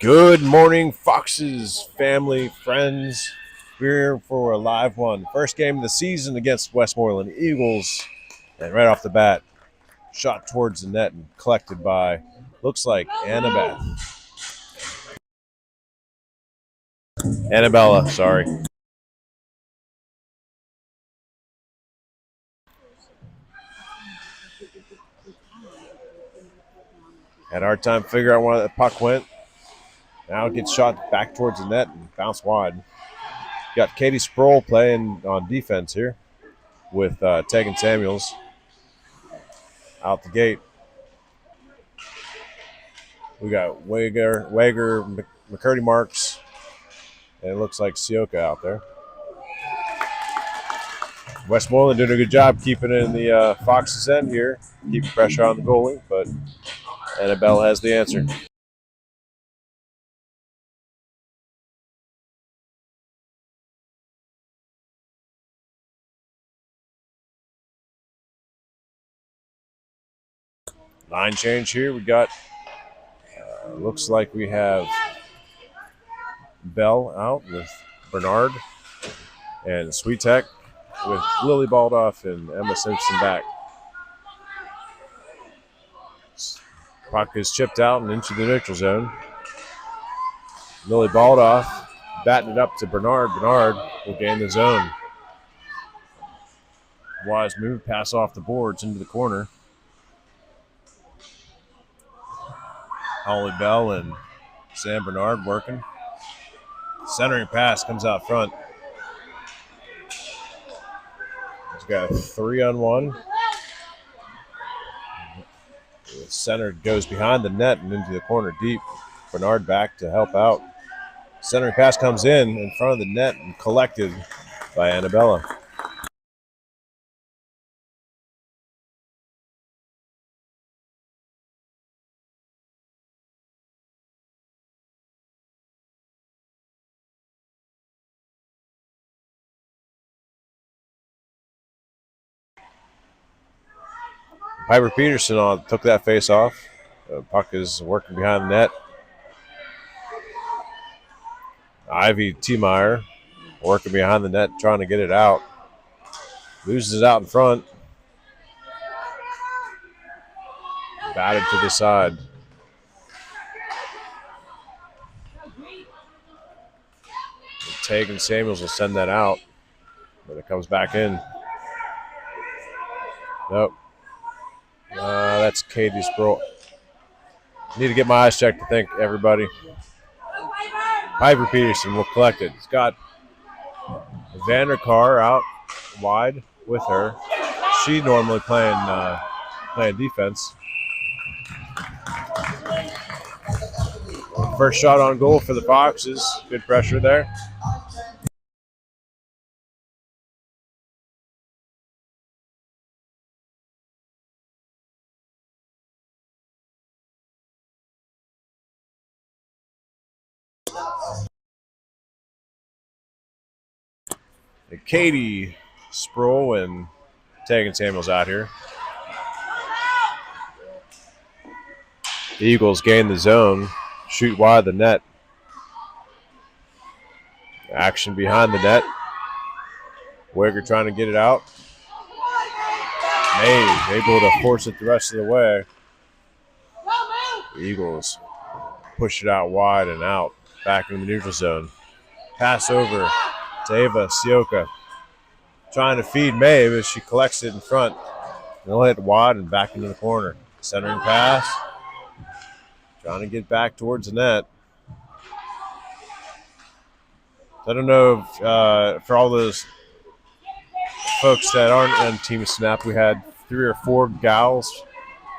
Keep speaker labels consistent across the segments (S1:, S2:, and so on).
S1: Good morning, Foxes, family, friends. We're here for a live one. First game of the season against Westmoreland Eagles. And right off the bat, shot towards the net and collected by, looks like Annabella, sorry. Had a hard time figuring out where the puck went. Now it gets shot back towards the net and bounced wide. Got Katie Sproul playing on defense here with Tegan Samuels out the gate. We got Wager, McCurdy Marks, and it looks like Sioka out there. Westmoreland doing a good job keeping it in the Foxes' end here, keeping pressure on the goalie, but Annabelle has the answer. Line change here. We got, looks like we have Bell out with Bernard and Sweetek with Lily Baldoff and Emma Simpson back. Puck is chipped out and into the neutral zone. Lily Baldoff batting it up to Bernard. Bernard will gain the zone. Wise move, pass off the boards into the corner. Holly Bell and Sam Bernard working. Centering pass comes out front. He's got a 3-on-1. The center goes behind the net and into the corner deep. Bernard back to help out. Centering pass comes in front of the net and collected by Annabella. Piper Peterson took that face off. Puck is working behind the net. Ivy T-Meyer working behind the net, trying to get it out. Loses it out in front. Batted to the side. Tegan Samuels will send that out, but it comes back in. Nope. That's Katie Sproul. Need to get my eyes checked, I think, everybody. Piper Peterson will collect it. It's got Vanderkar out wide with her. She normally playing defense. First shot on goal for the Foxes. Good pressure there. And Katie Sproul and Tegan Samuels out here. The Eagles gain the zone, shoot wide the net. Action behind the net. Wager trying to get it out. May able to force it the rest of the way. The Eagles push it out wide and out, back in the neutral zone. Pass over to Ava Sioka. Trying to feed May, but she collects it in front. They'll hit wide and back into the corner. Centering pass. Trying to get back towards the net. I don't know if, for all those folks that aren't on Team Snap, we had 3 or 4 gals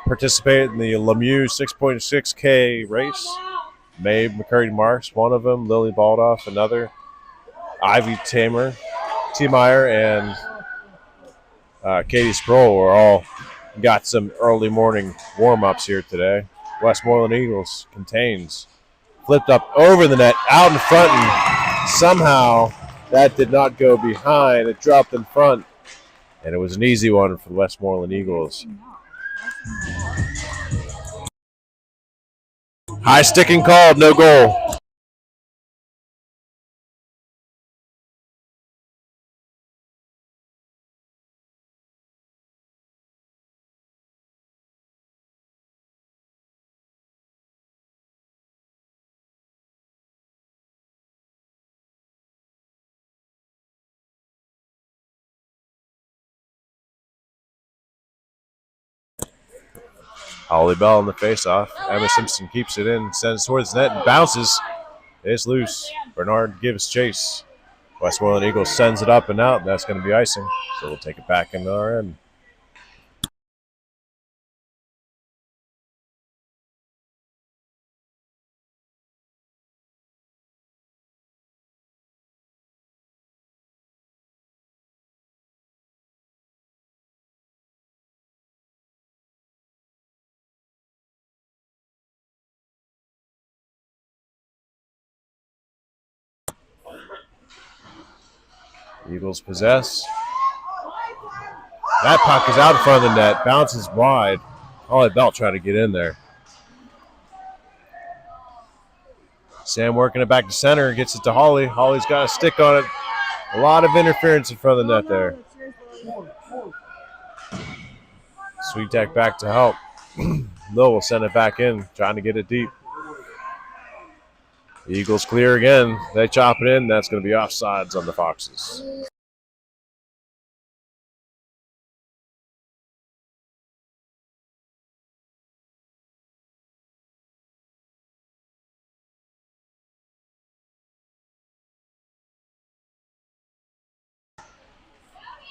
S1: participate in the Lemieux 6.6K race. Mae McCurdy Marks, one of them. Lily Baldoff, another. Ivy T-Meyer, and Katie Sproul are all got some early morning warm-ups here today. Westmoreland Eagles contains. Flipped up over the net, out in front, and somehow that did not go behind. It dropped in front, and it was an easy one for the Westmoreland Eagles. High sticking called, no goal. Holly Bell in the faceoff. Emma Simpson keeps it in, sends towards the net, and bounces. It's loose. Bernard gives chase. Westmoreland Eagles sends it up and out. That's going to be icing. So we'll take it back into our end. Eagles possess. That puck is out in front of the net. Bounces wide. Holly Bell trying to get in there. Sam working it back to center. Gets it to Holly. Holly's got a stick on it. A lot of interference in front of the net there. Sweet Tech back to help. Lowe will send it back in, trying to get it deep. The Eagles clear again. They chop it in. That's going to be offsides on the Foxes.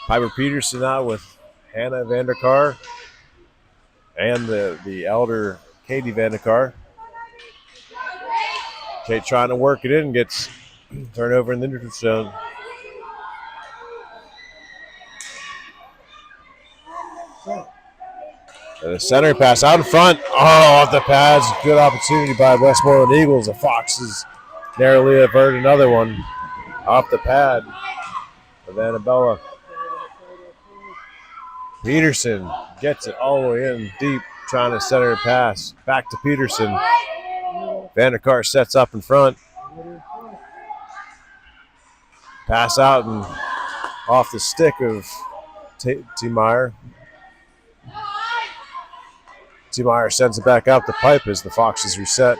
S1: Piper Peterson out with Hannah Vanderkar and the elder Katie Vanderkar. Kate trying to work it in, gets turned over in the neutral zone. And a center pass out in front. Oh, off the pads. Good opportunity by Westmoreland Eagles. The Foxes narrowly avert another one off the pad of Annabella. Peterson gets it all the way in deep, trying to center a pass. Back to Peterson. Vanderkar sets up in front. Pass out and off the stick of T. Meyer. T. Meyer sends it back out the pipe as the Foxes reset.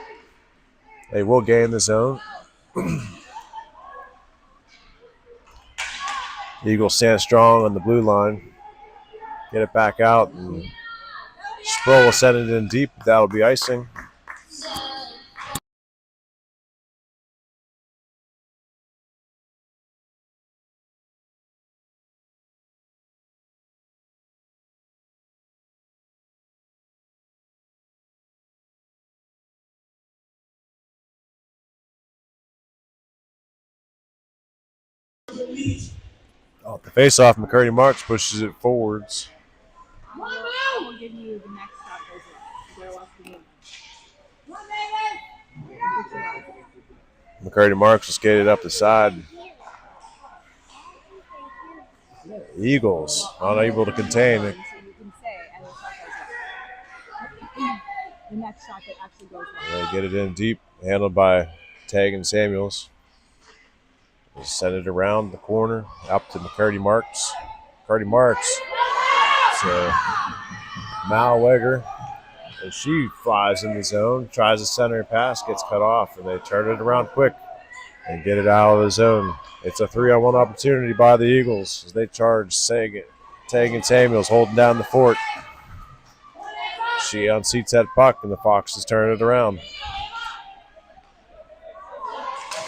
S1: They will gain the zone. Eagles stand strong on the blue line. Get it back out, and Sproul will send it in deep. That'll be icing. Off the face-off, McCurdy Marks pushes it forwards.
S2: We'll give you the next stop.
S1: McCurdy Marks will skate it up the side. Eagles unable to contain it.
S2: The next shot that actually goes
S1: They get it in deep, handled by Tag and Samuels. They send it around the corner, up to McCurdy Marks. McCurdy Marks to Mal Weger. And she flies in the zone, tries a center pass, gets cut off, and they turn it around quick and get it out of the zone. It's a 3-on-1 opportunity by the Eagles as they charge Tag and Samuels holding down the fort. She unseats that puck, and the Foxes turn it around.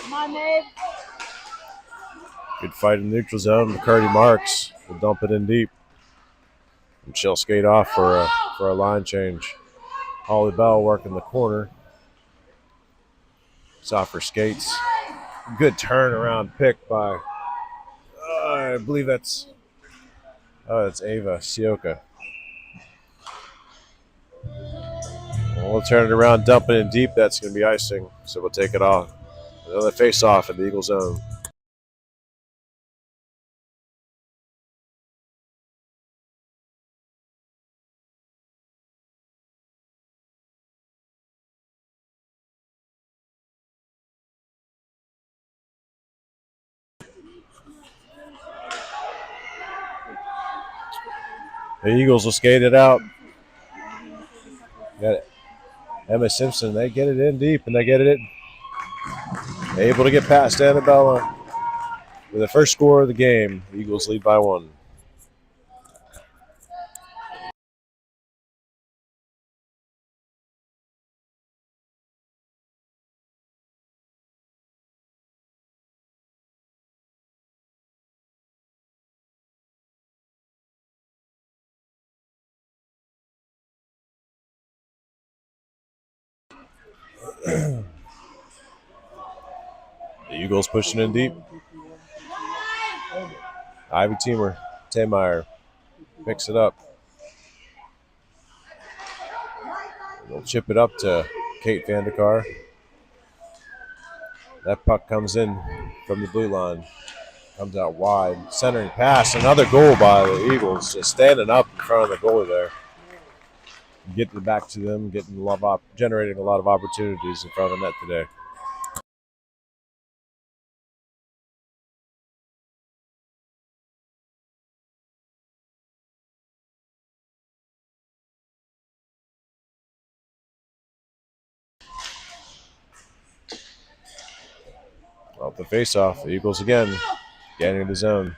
S2: Come on, Nate.
S1: Good fight in the neutral zone. McCurdy Marks will dump it in deep. And she'll skate off for a line change. Holly Bell working the corner. Soft her skates. Good turnaround pick by, I believe that's Ava Sioka. We'll turn it around, dump it in deep. That's going to be icing. So we'll take it off. Another face-off in the Eagle zone. The Eagles will skate it out. Got it. Emma Simpson, they get it in deep, and they get it in. Able to get past Annabella with the first score of the game. The Eagles lead by 1. The Eagles pushing in deep. Ivy Tameyer picks it up. They'll chip it up to Kate Vandekar. That puck comes in from the blue line. Comes out wide. Centering pass. Another goal by the Eagles. Just standing up in front of the goalie there. Getting it back to them. Generating a lot of opportunities in front of the net today. Off the face-off, the Eagles again getting in the zone.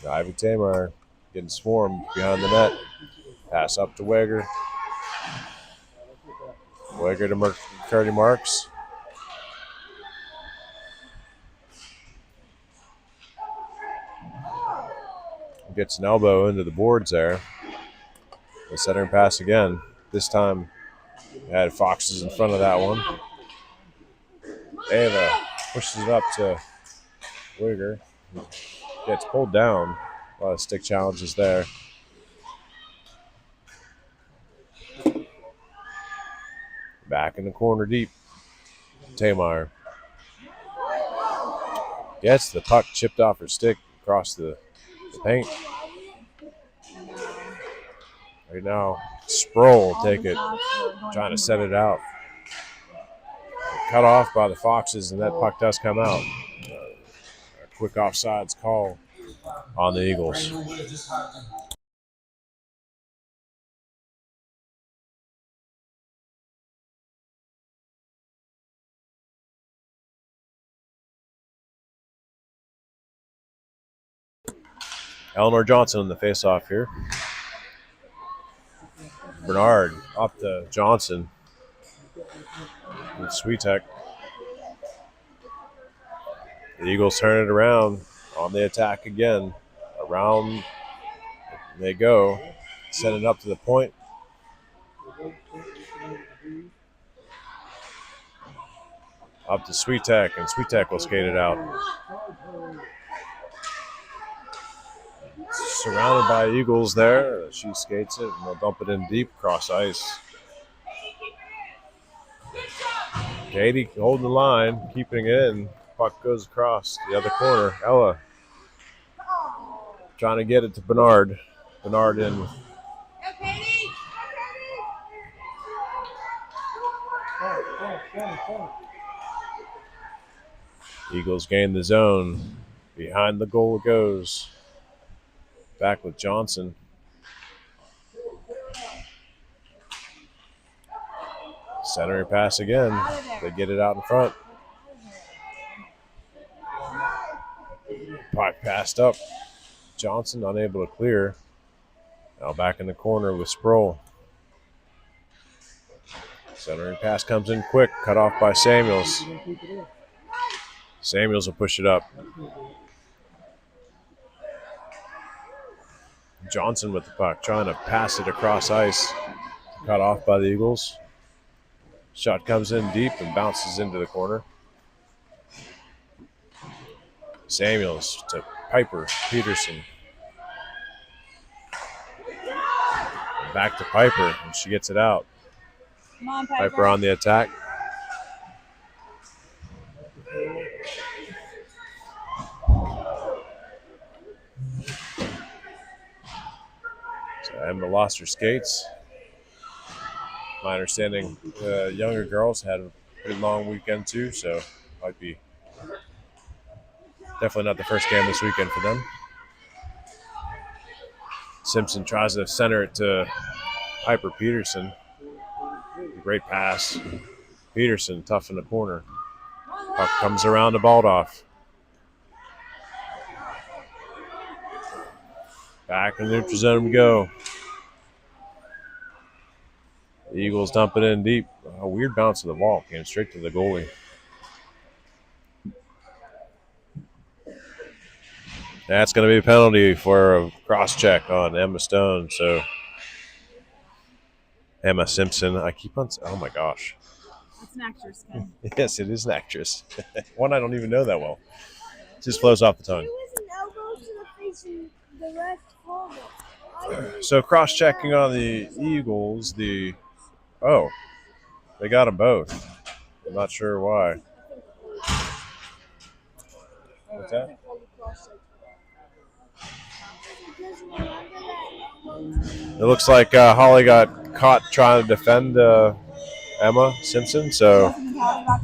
S1: Ivy Tameyer getting swarmed behind the net. Pass up to Weger. Weger to McCurdy Marks. Gets an elbow into the boards there. The centering pass again. This time, had Foxes in front of that one. Ava pushes it up to Weger. Gets pulled down. A lot of stick challenges there. Back in the corner deep. Tameyer gets the puck chipped off her stick across the paint. Right now, Sproul will take it, trying to set it out. Cut off by the Foxes, and that puck does come out. A quick offsides call on the Eagles. Eleanor Johnson in the face-off here. Bernard up to Johnson. With Switek. The Eagles turn it around on the attack again. Around they go. Set it up to the point. Up to Switek, and Switek will skate it out. Surrounded by Eagles there. She skates it, and they'll dump it in deep cross ice. Katie holding the line, keeping it in. Puck goes across the other corner. Ella trying to get it to Bernard. Bernard in. Eagles gain the zone. Behind the goal it goes. Back with Johnson. Centering pass again. They get it out in front. Puck passed up. Johnson unable to clear. Now back in the corner with Sproul. Centering pass comes in quick. Cut off by Samuels. Samuels will push it up. Johnson with the puck, trying to pass it across ice. Cut off by the Eagles. Shot comes in deep and bounces into the corner. Samuels to Piper Peterson. Back to Piper, and she gets it out.
S2: Come on,
S1: Piper on the attack. So Emma lost her skates. My understanding, the younger girls had a pretty long weekend too, so might be definitely not the first game this weekend for them. Simpson tries to center it to Piper Peterson. Great pass. Peterson tough in the corner. Puck comes around to Baldoff. Back in the neutral zone we go. The Eagles dump it in deep. A weird bounce of the ball. Came straight to the goalie. That's going to be a penalty for a cross check on Emma Stone. So Emma Simpson. I keep on. Oh my gosh.
S2: That's an actress, Ken.
S1: Yes, it is an actress. One I don't even know that well. It just flows off the tongue.
S3: It was an elbow to the face and the ref called it.
S1: So cross checking on the Eagles. They got them both. I'm not sure why. What's that? It looks like Holly got caught trying to defend Emma Simpson, so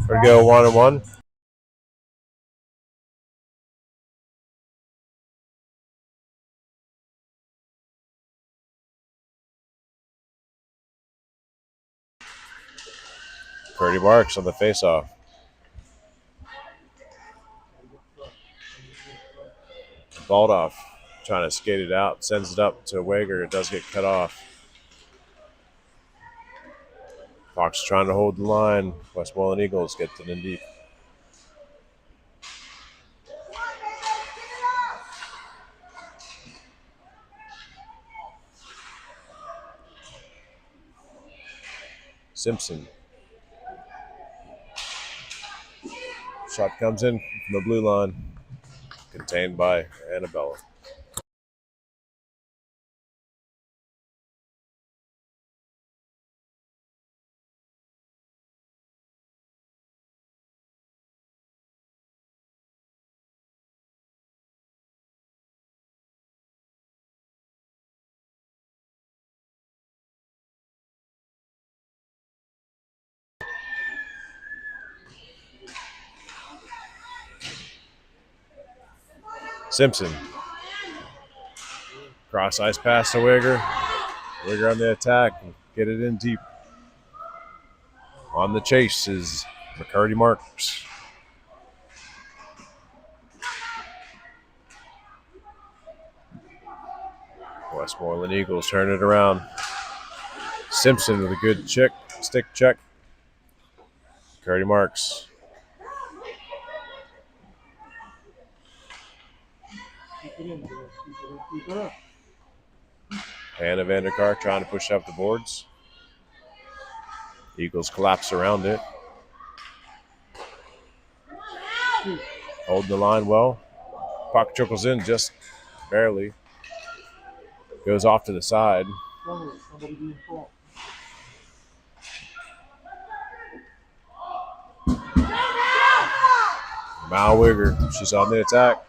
S1: we're going to go 1-1. Curdy Marks on the faceoff. Baldoff trying to skate it out, sends it up to Wager. It does get cut off. Fox trying to hold the line. Westmoreland Eagles get it in deep. Simpson. Shot comes in from the blue line. Contained by Annabella. Simpson. Cross ice pass to Wigger. Wigger on the attack. Get it in deep. On the chase is McCurdy Marks. Westmoreland Eagles turn it around. Simpson with a good stick check. McCurdy Marks. Hannah Vanderkar trying to push up the boards. Eagles collapse around it. Hold the line well. Puck trickles in just barely. Goes off to the side. Mal Wigger, she's on the attack.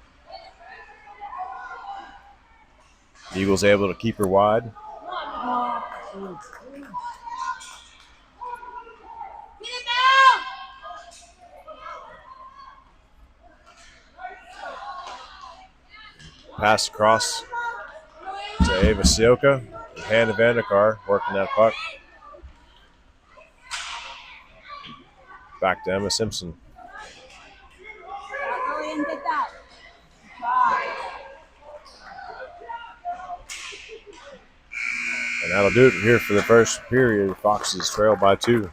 S1: Eagles able to keep her wide. Pass across to Ava Sioka. Hannah Vanderkar working that puck. Back to Emma Simpson. And that'll do it here for the first period. Foxes trail by 2.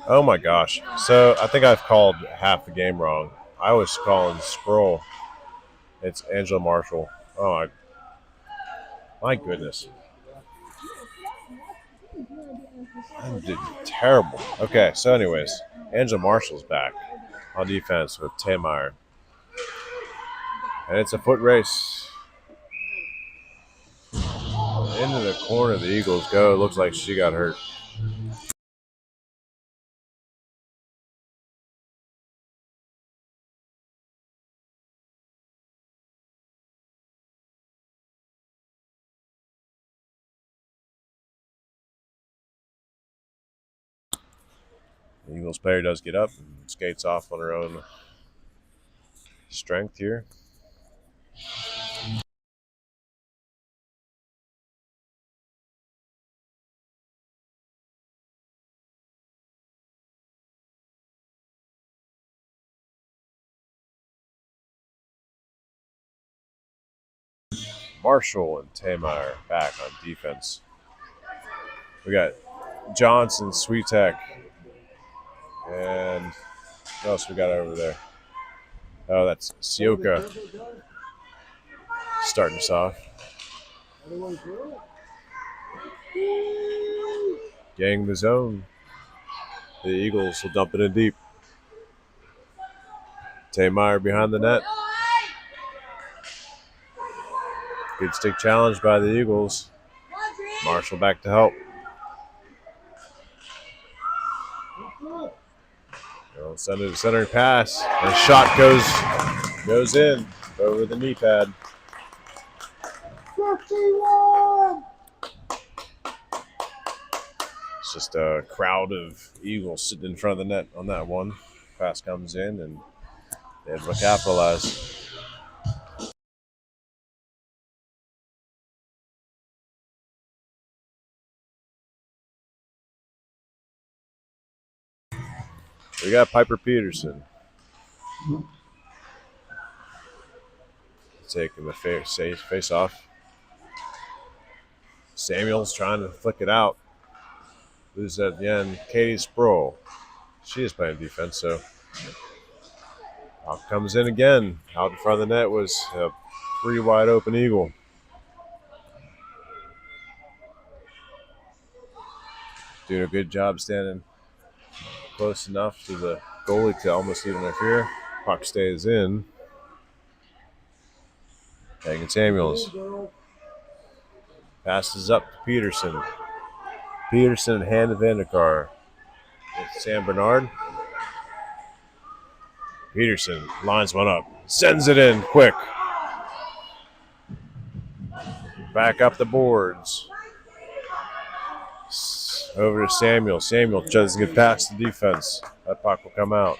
S1: Oh my gosh. So I think I've called half the game wrong. I was calling Sproul. It's Angela Marshall. Oh my goodness. I did terrible. Okay, so anyways, Angela Marshall's back on defense with Tameyer. And it's a foot race. Into the corner the Eagles go. It looks like she got hurt. The Eagles player does get up and skates off on her own strength here. Marshall and Tameyer back on defense. We got Johnson, Sweetek, and what else we got over there? Oh, that's Sioka starting us off. Getting the zone. The Eagles will dump it in deep. Tameyer behind the net. Good stick challenge by the Eagles. Marshall back to help. They'll send it a centering pass. And the shot goes in over the knee pad.
S3: 51.
S1: It's just a crowd of Eagles sitting in front of the net on that one. Pass comes in and they have to capitalize. We got Piper Peterson taking the face off. Samuel's trying to flick it out. Loses at the end. Katie Sproul. She is playing defense, so out comes in again. Out in front of the net was a pretty wide open Eagle. Doing a good job standing close enough to the goalie to almost even interfere. Puck stays in. Hagen Samuels passes up to Peterson. Peterson hand to Vandekar. Sam Bernard. Peterson lines one up. Sends it in quick. Back up the boards. Over to Samuel. Samuel tries to get past the defense. That puck will come out.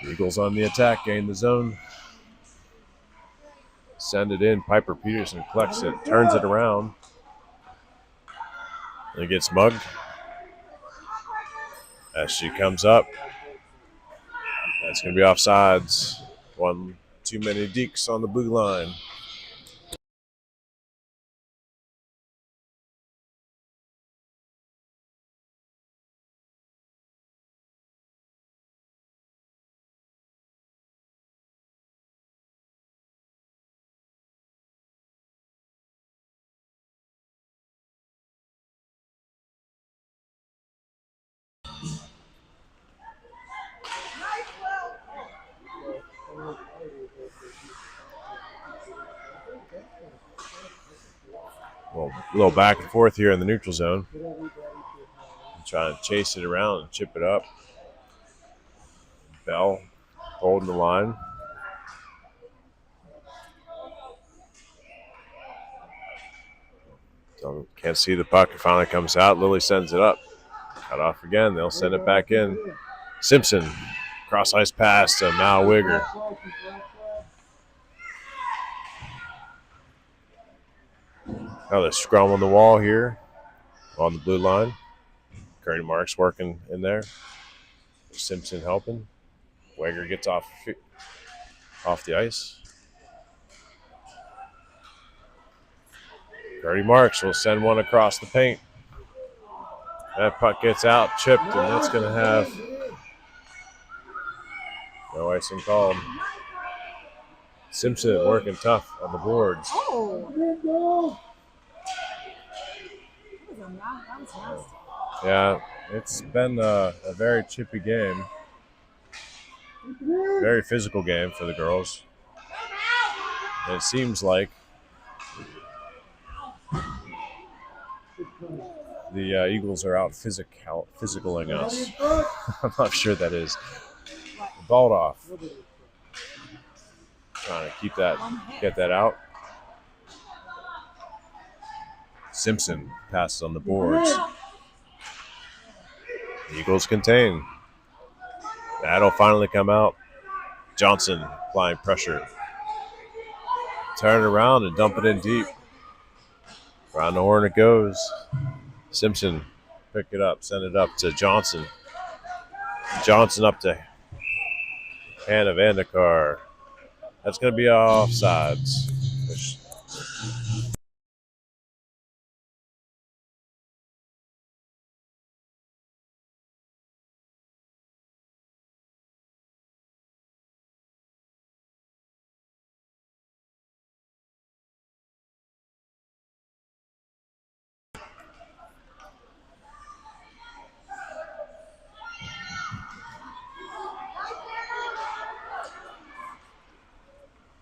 S1: Eagles on the attack, gain the zone. Send it in. Piper Peterson collects it, turns it around. And it gets mugged. As she comes up. That's going to be offsides. One too many deeks on the blue line. Well, a little back and forth here in the neutral zone. Trying to chase it around and chip it up. Bell holding the line. So can't see the puck. It finally comes out. Lilly sends it up. Cut off again. They'll send it back in. Simpson. Cross ice pass to Mal Wigger. Now the scrum on the wall here on the blue line. Curry Marks working in there. Simpson helping. Wigger gets off the ice. Curry Marks will send one across the paint. That puck gets out, chipped, and that's going to have no icing called. Simpson working tough on the boards.
S2: Oh. That was nasty.
S1: Yeah, it's been a very chippy game. Very physical game for the girls. And it seems like the Eagles are out physicaling us. I'm not sure that is. Balled off. Trying to get that out. Simpson passes on the boards. Eagles contain. That'll finally come out. Johnson applying pressure. Turn it around and dump it in deep. Around the horn it goes. Simpson pick it up, send it up to Johnson. Johnson up to Hannah Vandekar. That's going to be offsides.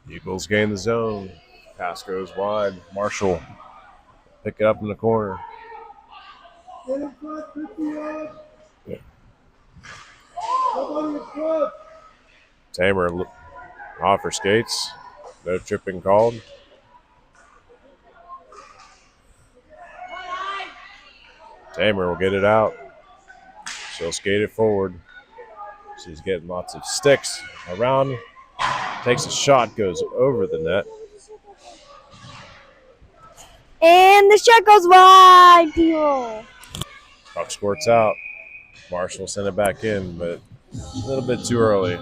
S1: Eagles gain the zone. Pass goes wide. Marshall pick it up in the corner. Tamer off her skates. No tripping called. Tamer will get it out. She'll skate it forward. She's getting lots of sticks around. Takes a shot, goes over the net.
S3: And the shot goes wide, people.
S1: Puck squirts out. Marshall sent it back in, but a little bit too early.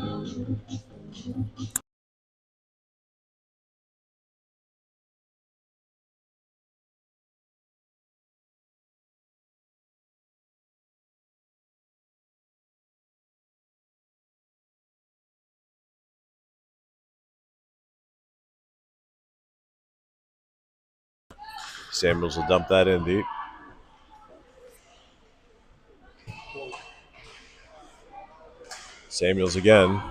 S1: Samuels will dump that in deep. Samuels again.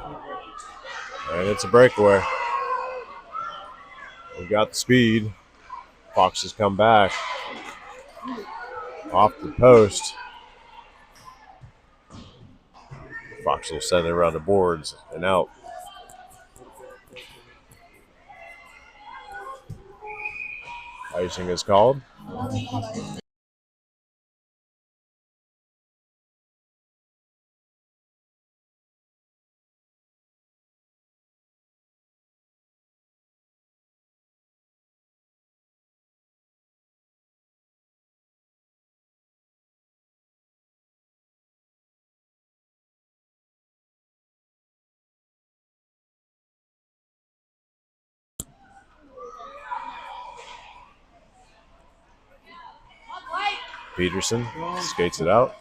S1: And it's a breakaway. We've got the speed. Foxes come back. Off the post. Fox will send it around the boards and out. Icing is called. Peterson skates it out.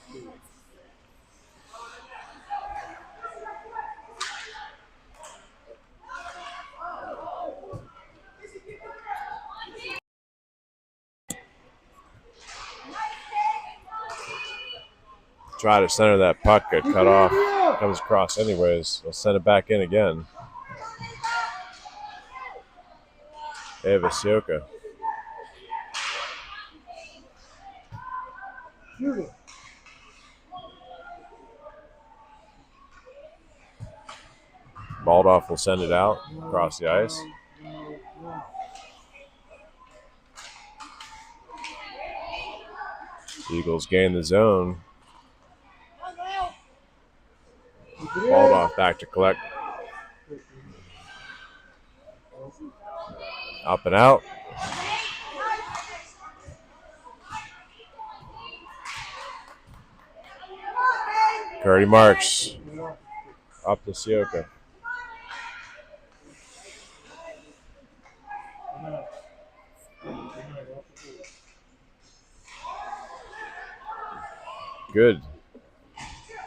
S1: Try to center that puck, get cut off. Comes across anyways. They'll send it back in again. Eva Sioka. Baldoff will send it out across the ice. Eagles gain the zone. Baldoff back to collect. Up and out. Curdy Marks. Up to Sioka. Good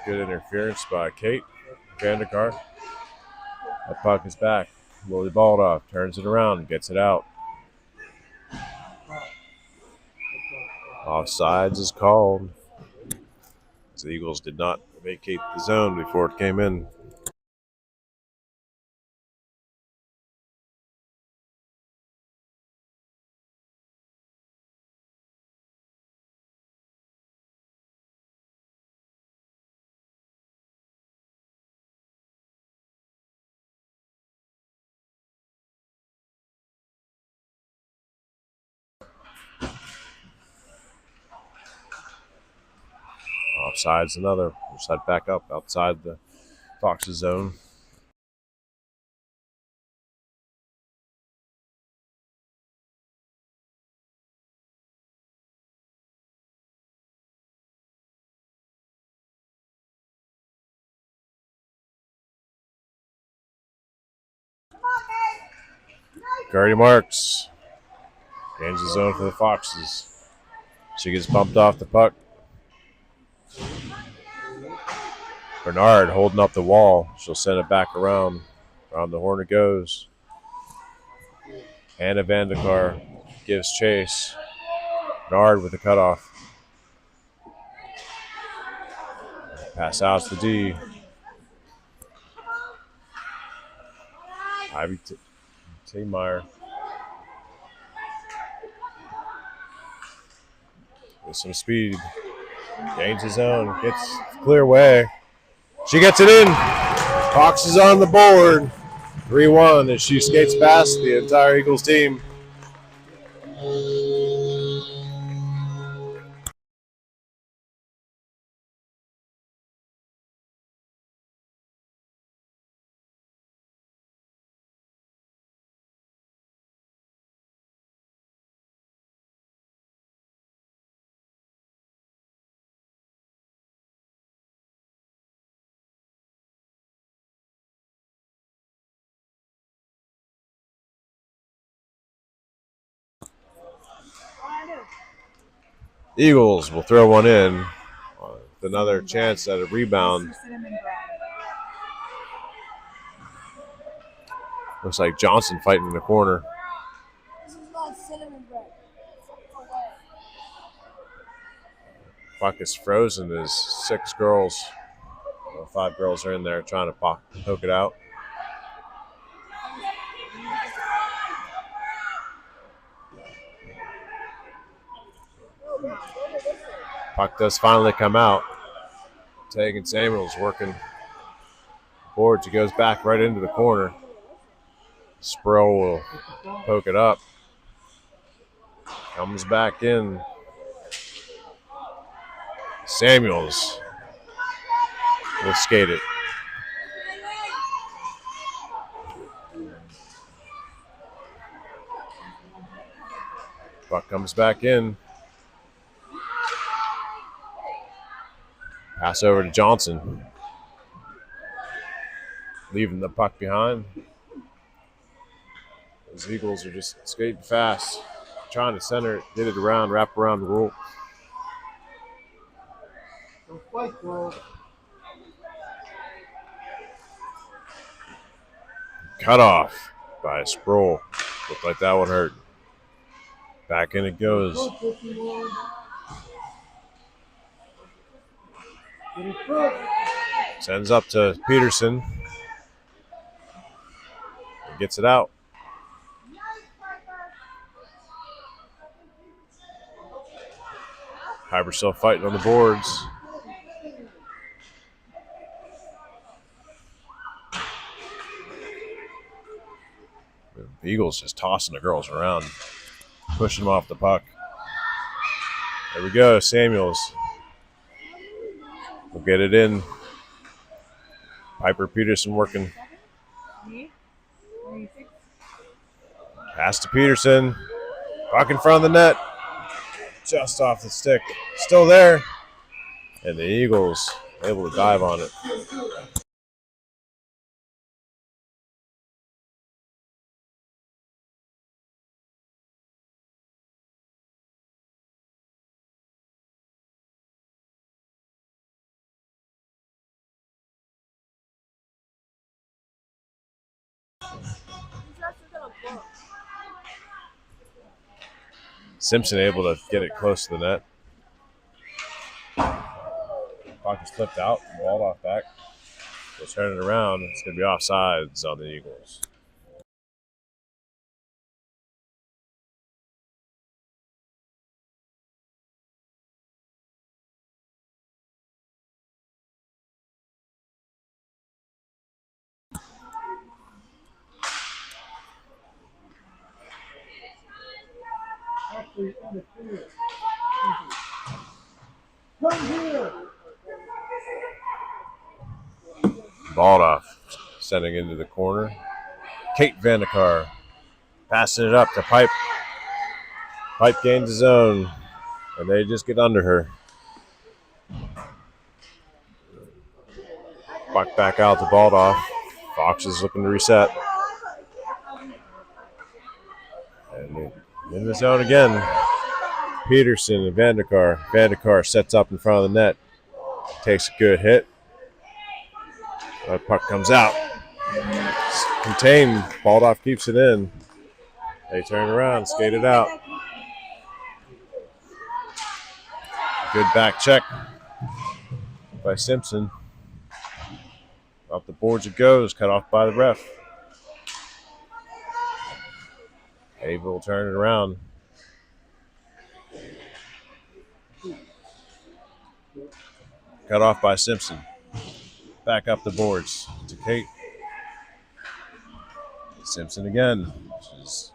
S1: interference by Kate Vanderkar. That puck is back. Willie Baldoff turns it around, gets it out. Offsides is called. The Eagles did not vacate the zone before it came in. Offsides another. We'll set back up outside the Foxes zone. Gertie Marks gains the zone for the Foxes. She gets bumped off the puck. Bernard holding up the wall. She'll send it back around. Around the horn it goes. Anna Vandekar gives chase. Bernard with the cutoff. Pass out to D. Ivy T-Meyer. With some speed. Gains his own. Gets clear way. She gets it in. Fox is on the board. 3-1 as she skates past the entire Eagles team. Eagles will throw one in. With another chance at a rebound. Looks like Johnson fighting in the corner.
S3: This is not cinnamon bread.
S1: Puck is frozen as 6 girls. 5 girls are in there trying to poke it out. Puck does finally come out. Tegan Samuels working boards. He goes back right into the corner. Sproul will poke it up. Comes back in. Samuels will skate it. Puck comes back in. Pass over to Johnson. Leaving the puck behind. Those Eagles are just skating fast. Trying to center it, get it around, wrap around the rule. Cut off by Sproul. Looked like that one hurt. Back in it goes. Sends up to Peterson. Gets it out. Hyber still fighting on the boards. The Eagles just tossing the girls around, pushing them off the puck. There we go, Samuels. We'll get it in. Piper Peterson working. Pass to Peterson. Puck in front of the net. Just off the stick. Still there. And the Eagles able to dive on it. Simpson able to get it close to the net. Puck is flipped out, balled off back. They'll turn it around. It's going to be offsides on the Eagles. Balled off, sending into the corner. Kate Vandekar passing it up to Pipe. Pipe gains his own, and they just get under her. Puck back out to balled off. Fox is looking to reset. And in the zone again. Peterson and Vandekar. Vandekar sets up in front of the net. Takes a good hit. The puck comes out. It's contained. Balled off keeps it in. They turn around, skate it out. Good back check by Simpson. Off the boards it goes, cut off by the ref. Ava will turn it around. Cut off by Simpson. Back up the boards to Kate. Simpson again. She's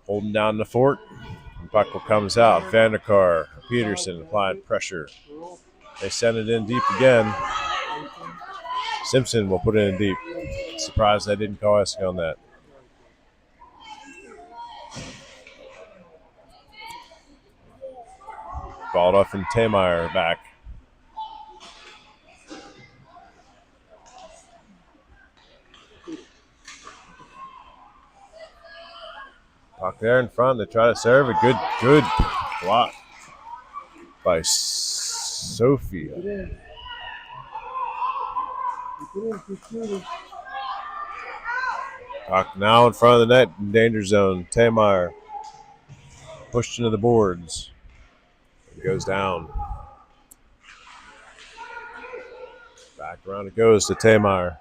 S1: holding down the fort. The puck comes out. Vandekar, Peterson applying pressure. They send it in deep again. Simpson will put it in deep. Surprised they didn't call icing on that. Balled off from Tameyer back. Puck there in front. They try to serve. A good block by Sophia. Puck now in front of the net in danger zone. Tameyer pushed into the boards. It goes down. Back around it goes to Tameyer.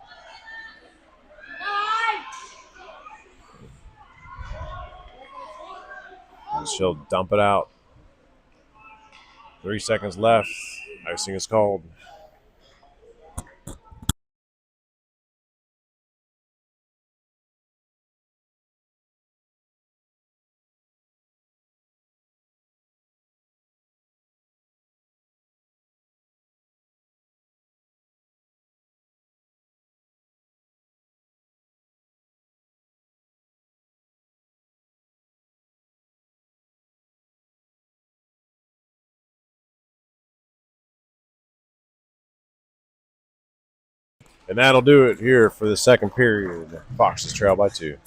S1: And she'll dump it out. 3 seconds left. Icing is called. And that'll do it here for the second period. Foxes trail by 2.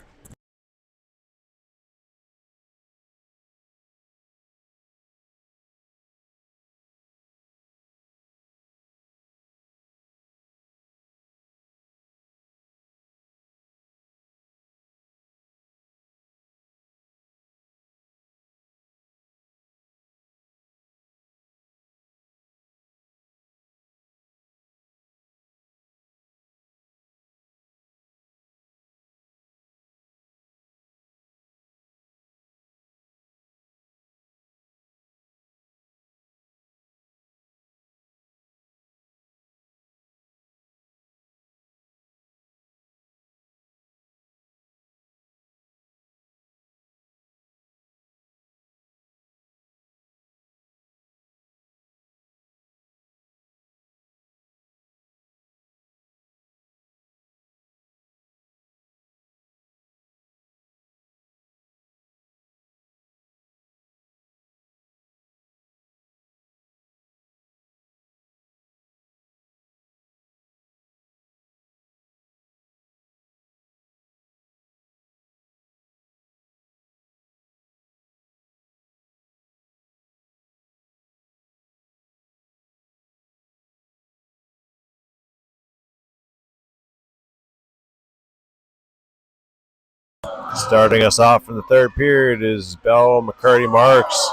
S1: Starting us off in the third period is Bell, McCurdy, Marks,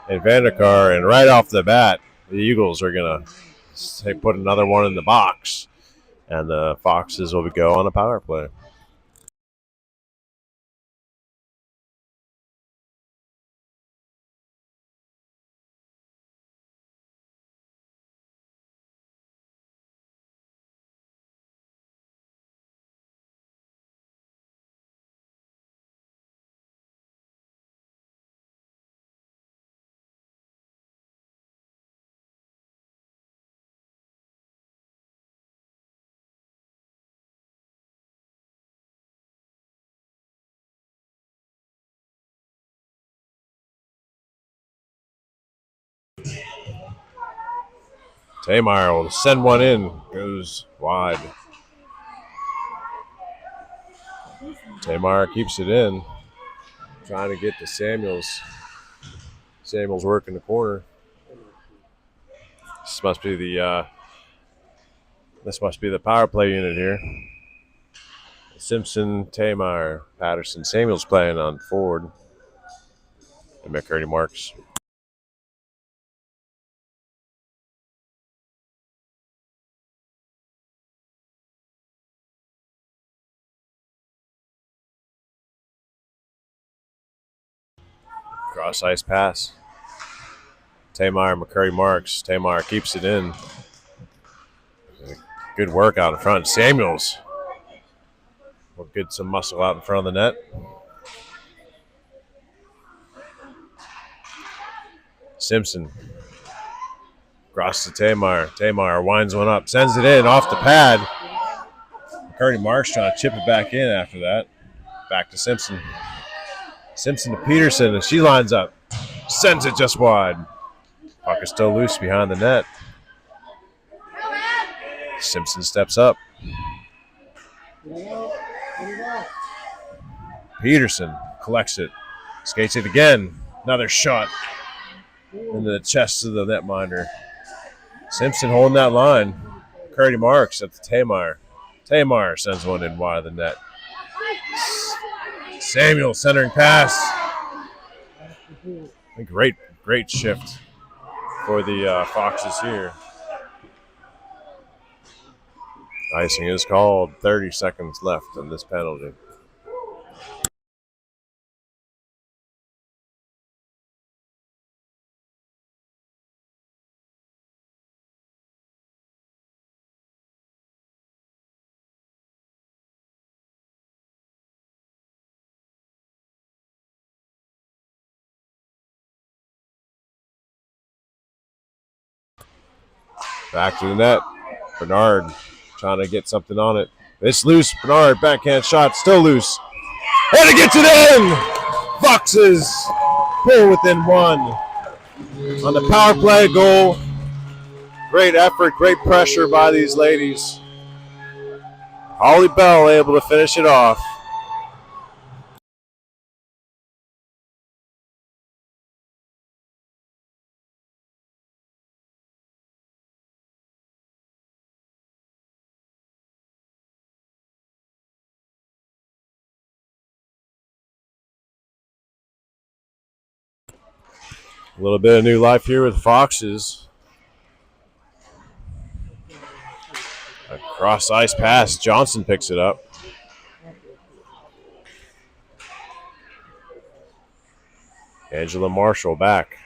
S1: and Vanderkar. And right off the bat, the Eagles are going to put another one in the box. And the Foxes will go on a power play. Taymire will send one in. Goes wide. Taymire keeps it in. Trying to get to Samuels. Samuels working the corner. This must be the power play unit here. Simpson, Taymire, Patterson, Samuels playing on forward. And McCurdy Marks. Cross ice pass. Taymire, McCurdy Marks. Taymire keeps it in. Good work out in front. Samuels will get some muscle out in front of the net. Simpson. Cross to Taymire. Taymire winds one up. Sends it in off the pad. McCurdy Marks trying to chip it back in after that. Back to Simpson. Simpson to Peterson, and she lines up. Sends it just wide. Puck is still loose behind the net. Simpson steps up. Peterson collects it. Skates it again. Another shot into the chest of the netminder. Simpson holding that line. McCurdy Marks at the Taymire. Taymire sends one in wide of the net. Samuel centering pass. Great shift for the Foxes here. Icing is called. 30 seconds left in this penalty. Back to the net. Bernard trying to get something on it. It's loose. Bernard, backhand shot, still loose. And it gets it in! Foxes pull within one. On the power play goal. Great effort, great pressure by these ladies. Holly Bell able to finish it off. A little bit of new life here with Foxes. A cross ice pass. Johnson picks it up. Angela Marshall back.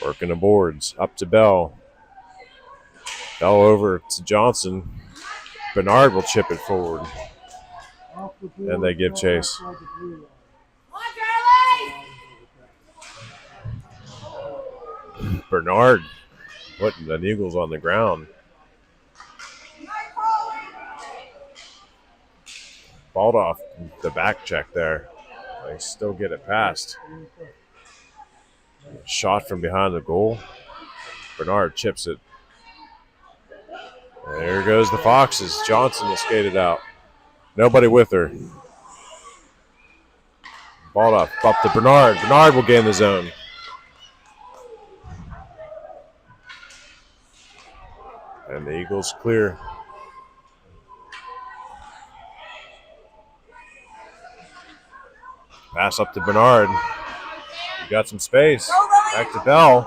S1: Working the boards. Up to Bell. Bell over to Johnson. Bernard will chip it forward. And they give chase. Bernard putting the Eagles on the ground. Balled off the back check there. They still get it past. Shot from behind the goal. Bernard chips it. And there goes the Foxes. Johnson will skate it out. Nobody with her. Ball up to Bernard. Bernard will gain the zone. And the Eagles clear. Pass up to Bernard. You got some space. Back to Bell.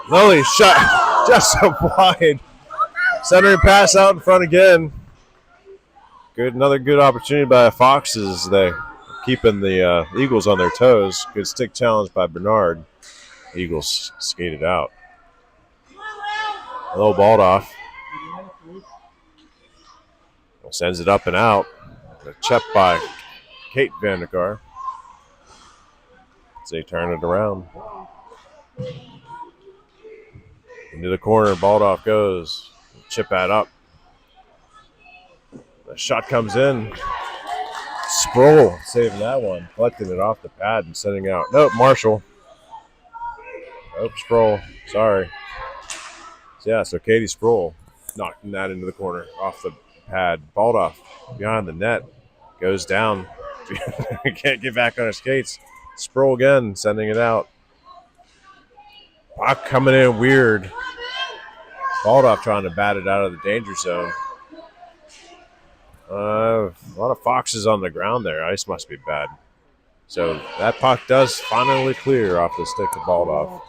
S1: Lily shot just so wide. Centering pass out in front again. Another good opportunity by the Foxes. They keeping the Eagles on their toes. Good stick challenge by Bernard. Eagles skated out. A little balled off. Sends it up and out. A check by Kate Vandekar. As they turn it around. Into the corner, balled off goes. Chip that up. The shot comes in. Sproul saving that one. Collecting it off the pad and sending out. Nope, Marshall. Nope, Sproul. Sorry. So Katie Sproul knocking that into the corner off the pad. Balled off behind the net. Goes down. Can't get back on her skates. Sproul again, sending it out. Puck coming in weird. Balled off trying to bat it out of the danger zone. A lot of Foxes on the ground there. Ice must be bad. So that puck does finally clear off the stick of balled off.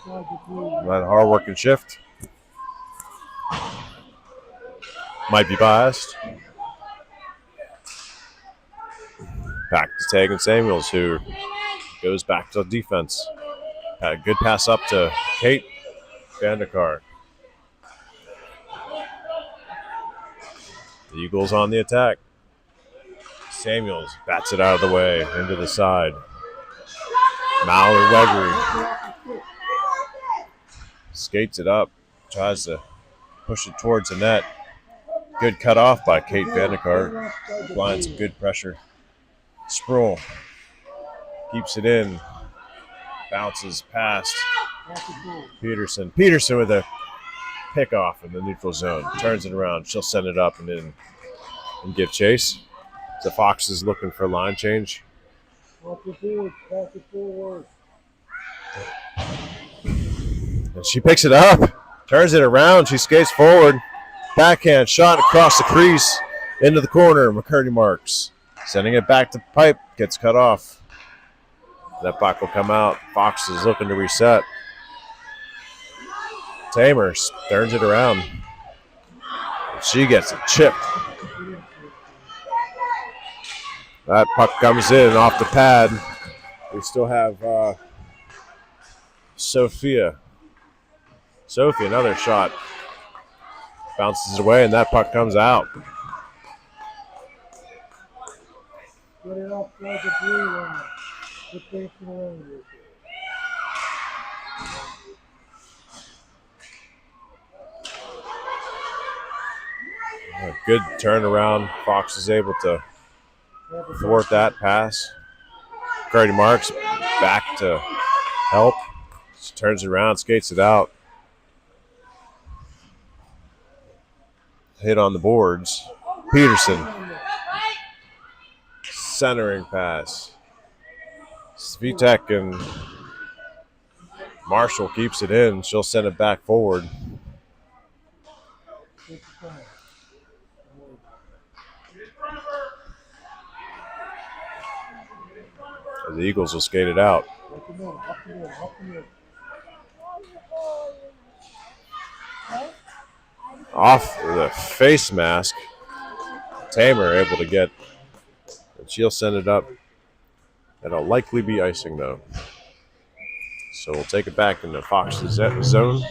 S1: That hard working shift. Might be biased. Back to Tegan Samuels, who goes back to defense. Had a good pass up to Kate Vandekar. The Eagles on the attack. Samuels bats it out of the way into the side. Mallory Weggery skates it up, tries to push it towards the net. Good cut off by Kate Vandekar. Applying some good pressure. Sproul keeps it in. Bounces past Peterson. Peterson with a pick off in the neutral zone. Turns it around. She'll send it up and in and give chase. The Foxes looking for line change. And she picks it up. Turns it around. She skates forward. Backhand shot across the crease into the corner. McCurdy marks. Sending it back to pipe. Gets cut off. That puck will come out. Foxes looking to reset. Tamer turns it around. She gets it chipped. That puck comes in off the pad. We still have Sophie, another shot. Bounces away, and that puck comes out. A good turnaround. Fox is able to thwart that pass. Grady Marks back to help. She turns it around, skates it out. Hit on the boards. Peterson. Centering pass. Svitek and Marshall keeps it in. She'll send it back forward. The Eagles will skate it out. Off the face mask. Tamer able to get, and she'll send it up. It'll likely be icing though. So we'll take it back into Fox's zone.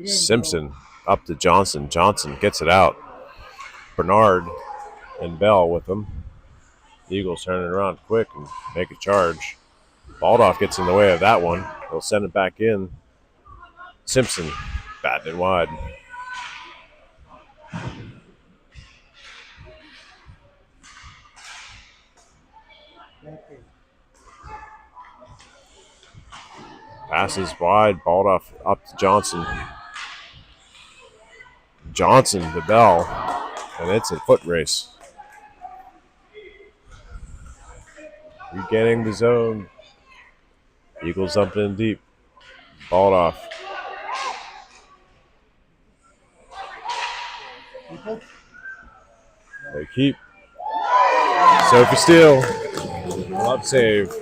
S1: Simpson up to Johnson. Johnson gets it out. Bernard and Bell with them. The Eagles turn it around quick and make a charge. Baldoff gets in the way of that one. They'll send it back in. Simpson batting it wide. Passes wide. Baldoff up to Johnson. Johnson to Bell, and it's a foot race. Regaining the zone. Eagles jumping in deep. Balled off. They keep. Sophie Steele. Love save.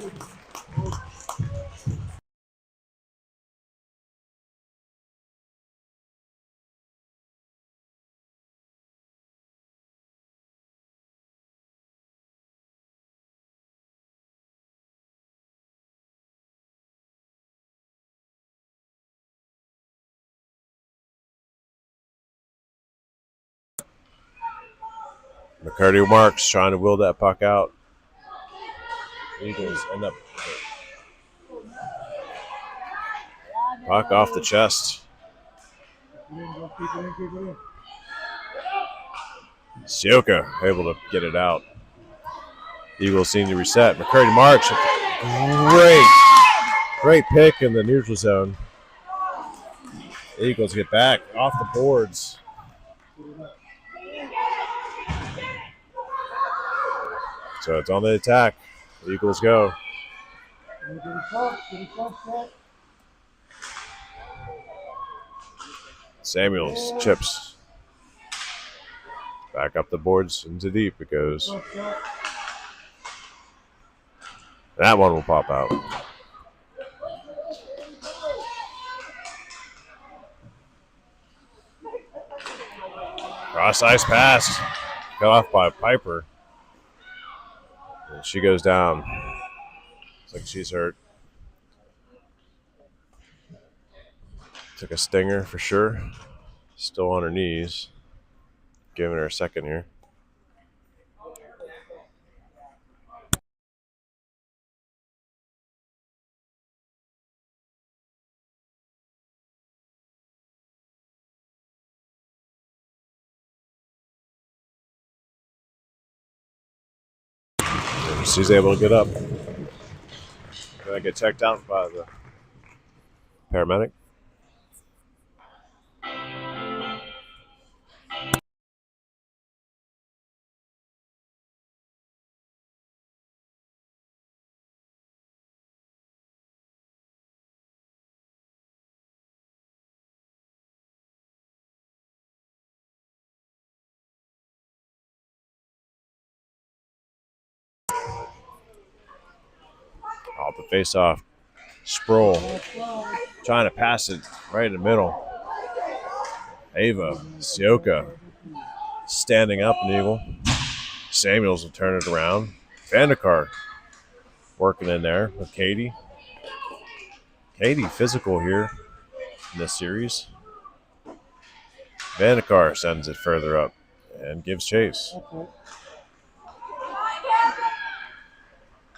S1: McCurdy Marks trying to will that puck out. Eagles end up puck off the chest. Sioka able to get it out. Eagles seem to reset. McCurdy Marks, great pick in the neutral zone. Eagles get back off the boards. So it's on the attack. The Eagles go. Samuels chips. Back up the boards into deep it goes. That one will pop out. Cross ice pass. Cut off by Piper. And she goes down. Looks like she's hurt. Took a stinger for sure. Still on her knees. Giving her a second here. And she's able to get up. Gonna get checked out by the paramedic. Off the face-off. Sproul trying to pass it right in the middle. Ava, Sioka standing up an Eagle. Samuels will turn it around. Vandekar working in there with Katie. Katie physical here in this series. Vandekar sends it further up and gives chase.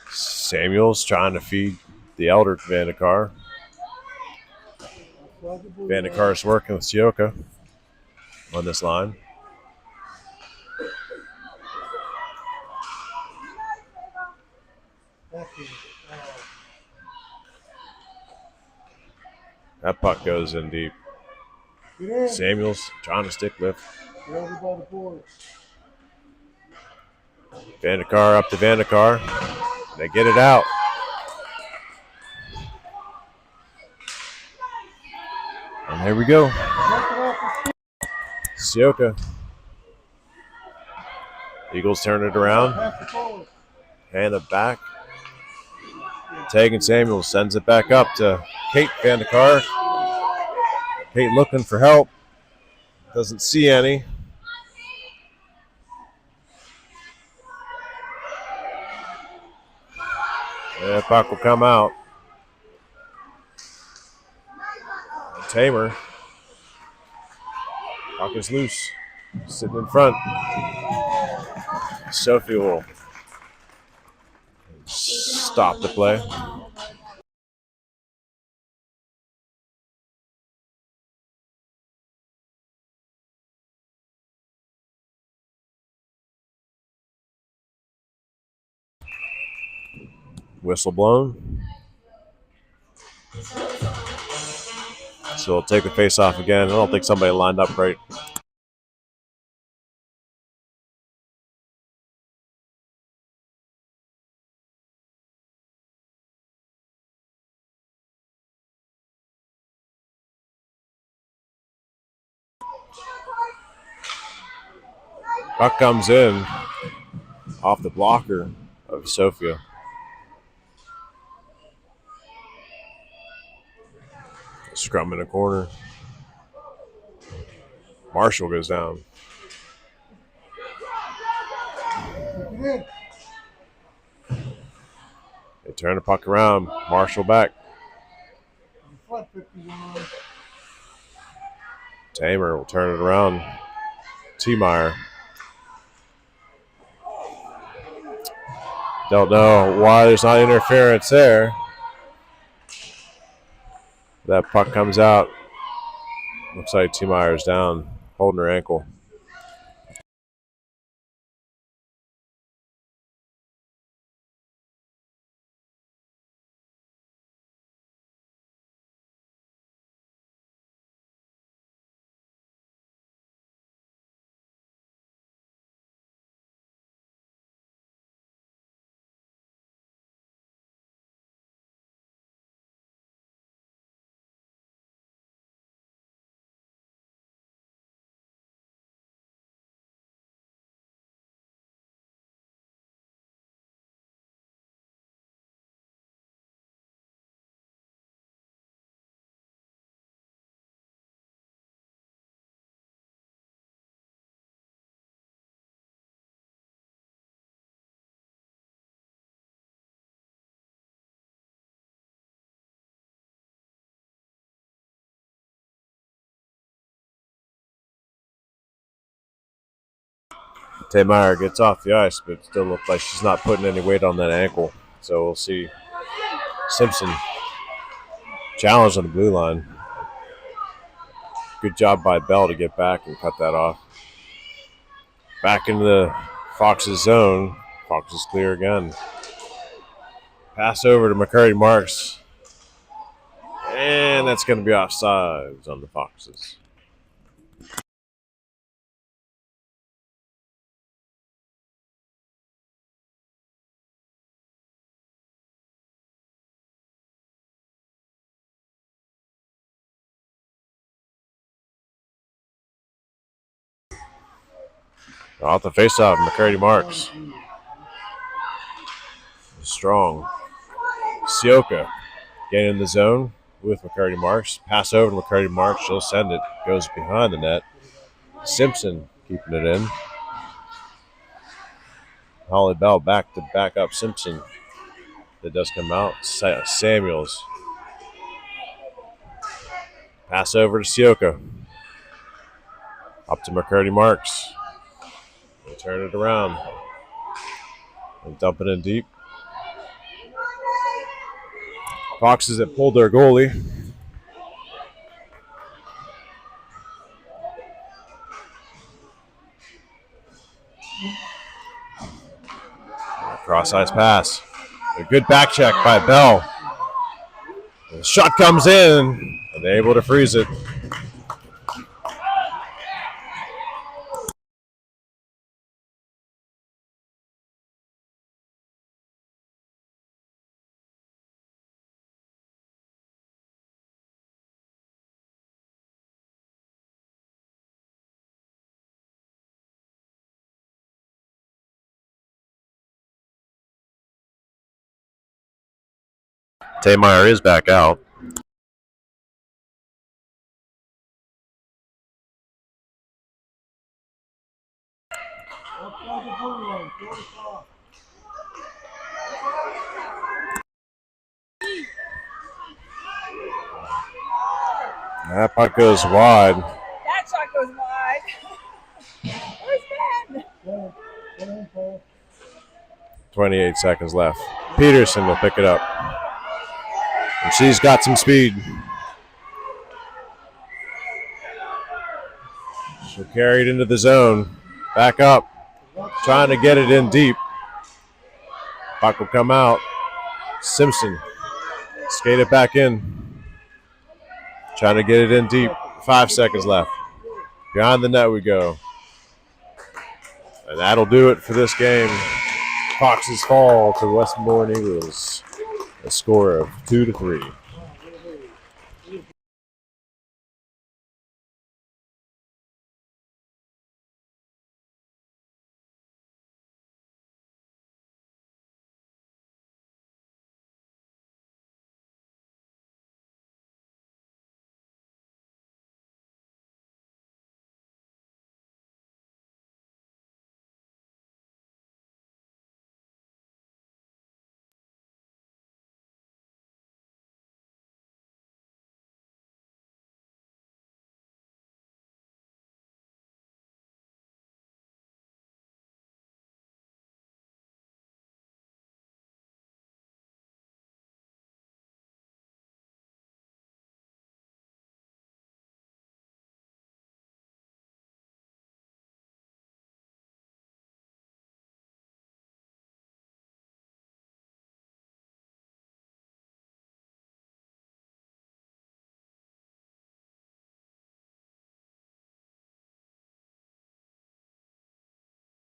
S1: Samuels trying to feed the elder Vandekar. Vandekar's working with Sioka on this line. That puck goes in deep. Samuels trying to stick lift. Vandekar up to Vandekar. They get it out. And here we go. Sioka. Eagles turn it around. Hand it back. Tegan Samuels sends it back up to Kate Vandekar. Kate looking for help. Doesn't see any. And puck will come out. Tamer. Puck is loose. Sitting in front. Sophie will stop the play. Whistle blown. So we'll take the face off again. I don't think somebody lined up right. Puck comes in off the blocker of Sophia. Scrum in the corner. Marshall goes down. They turn the puck around. Marshall back. Tamer will turn it around. T-Meyer. Don't know why there's not interference there. That puck comes out. Looks like T-Meyer's down, holding her ankle. T-Meyer gets off the ice, but still looks like she's not putting any weight on that ankle. So we'll see. Simpson challenged on the blue line. Good job by Bell to get back and cut that off. Back into the Foxes zone. Foxes clear again. Pass over to McCurdy Marks. And that's going to be offsides on the Foxes. Off the faceoff, McCurdy Marks. Strong. Sioka getting in the zone with McCurdy Marks. Pass over to McCurdy Marks. She'll send it. Goes behind the net. Simpson keeping it in. Holly Bell back to back up Simpson. That does come out. Samuels. Pass over to Sioka. Up to McCurdy Marks. They turn it around. And dump it in deep. Foxes that pulled their goalie. Cross-ice pass. A good back check by Bell. The shot comes in, and they're able to freeze it. T-Meyer is back out. That puck goes wide.
S2: That shot goes wide. Where's Ben?
S1: 28 seconds left. Peterson will pick it up. And she's got some speed. She'll carry it into the zone. Back up. Trying to get it in deep. Puck will come out. Simpson. Skate it back in. Trying to get it in deep. 5 seconds left. Behind the net we go. And that'll do it for this game. Foxes fall to Westmoreland Eagles. A score of 2-3.